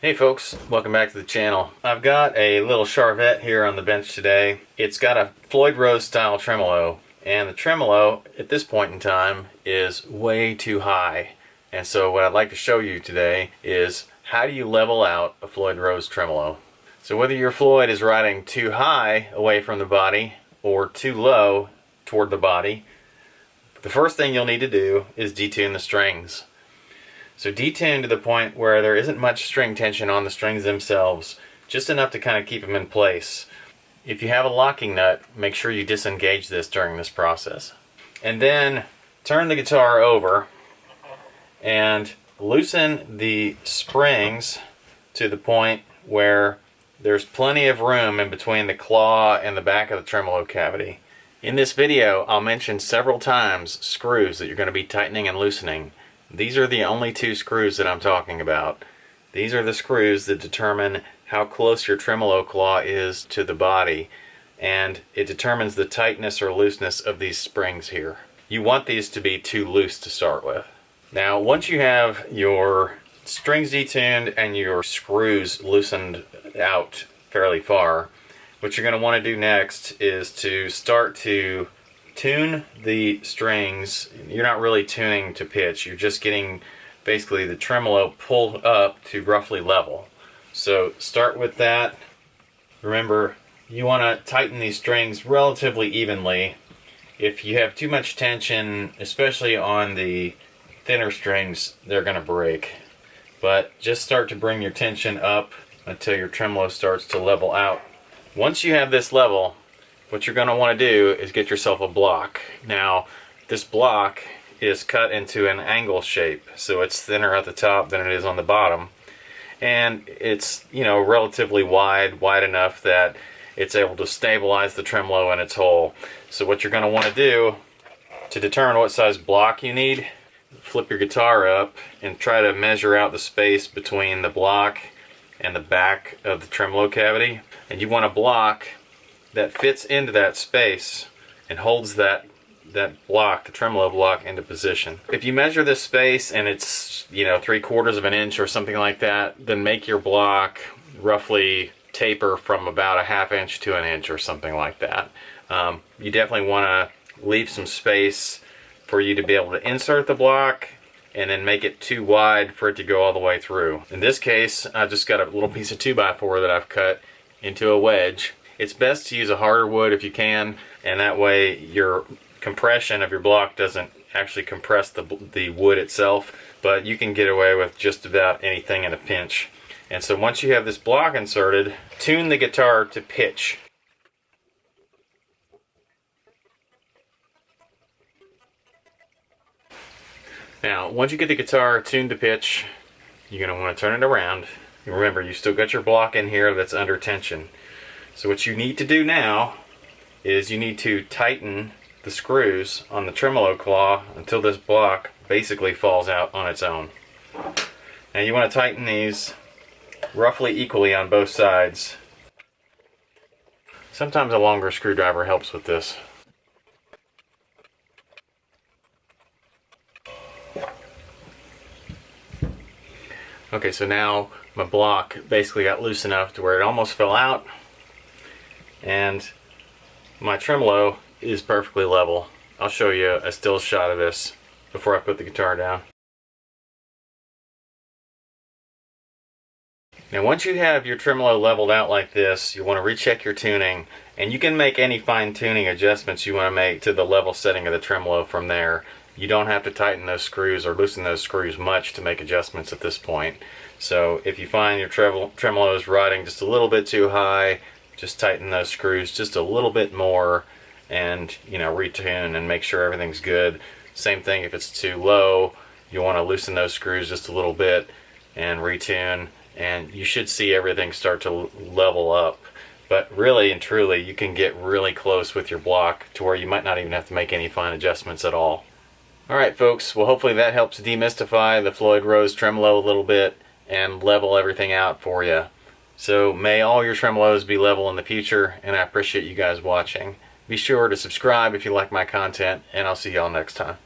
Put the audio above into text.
Hey folks, welcome back to the channel. I've got a little Charvette here on the bench today. It's got a Floyd Rose style tremolo, and the tremolo at this point in time is way too high. And so what I'd like to show you today is how do you level out a Floyd Rose tremolo. So whether your Floyd is riding too high away from the body or too low toward the body, the first thing you'll need to do is detune the strings. So detune to the point where there isn't much string tension on the strings themselves, just enough to kind of keep them in place. If you have a locking nut, make sure you disengage this during this process. And then turn the guitar over and loosen the springs to the point where there's plenty of room in between the claw and the back of the tremolo cavity. In this video, I'll mention several times screws that you're going to be tightening and loosening. These are the only two screws that I'm talking about. These are the screws that determine how close your tremolo claw is to the body, and it determines the tightness or looseness of these springs here. You want these to be too loose to start with. Now, once you have your strings detuned and your screws loosened out fairly far, what you're going to want to do next is to start to tune the strings. You're not really tuning to pitch, you're just getting basically the tremolo pulled up to roughly level. So start with that. Remember, you want to tighten these strings relatively evenly. If you have too much tension, especially on the thinner strings, they're going to break. But just start to bring your tension up until your tremolo starts to level out. Once you have this level, what you're going to want to do is get yourself a block. Now, this block is cut into an angle shape, so it's thinner at the top than it is on the bottom. And it's, relatively wide enough that it's able to stabilize the tremolo in its hole. So what you're going to want to do to determine what size block you need, flip your guitar up and try to measure out the space between the block and the back of the tremolo cavity. And you want a block that fits into that space and holds that block, the tremolo block, into position. If you measure this space and it's 3/4 of an inch or something like that, then make your block roughly taper from about a 1/2 inch to an inch or something like that. You definitely want to leave some space for you to be able to insert the block and then make it too wide for it to go all the way through. In this case, I've just got a little piece of 2x4 that I've cut into a wedge. It's best to use a harder wood if you can, and that way your compression of your block doesn't actually compress the wood itself, but you can get away with just about anything in a pinch. And so once you have this block inserted, tune the guitar to pitch. Now, once you get the guitar tuned to pitch, you're going to want to turn it around. Remember, you still got your block in here that's under tension. So what you need to do now is you need to tighten the screws on the tremolo claw until this block basically falls out on its own. Now you want to tighten these roughly equally on both sides. Sometimes a longer screwdriver helps with this. Okay, so now my block basically got loose enough to where it almost fell out, and my tremolo is perfectly level. I'll show you a still shot of this before I put the guitar down. Now once you have your tremolo leveled out like this, you want to recheck your tuning, and you can make any fine tuning adjustments you want to make to the level setting of the tremolo from there. You don't have to tighten those screws or loosen those screws much to make adjustments at this point. So if you find your tremolo is riding just a little bit too high, just tighten those screws just a little bit more and retune and make sure everything's good. Same thing if it's too low, you want to loosen those screws just a little bit and retune, and you should see everything start to level up. But really and truly, you can get really close with your block to where you might not even have to make any fine adjustments at all. Alright folks, well hopefully that helps demystify the Floyd Rose tremolo a little bit and level everything out for you. So may all your tremolos be level in the future, and I appreciate you guys watching. Be sure to subscribe if you like my content, and I'll see y'all next time.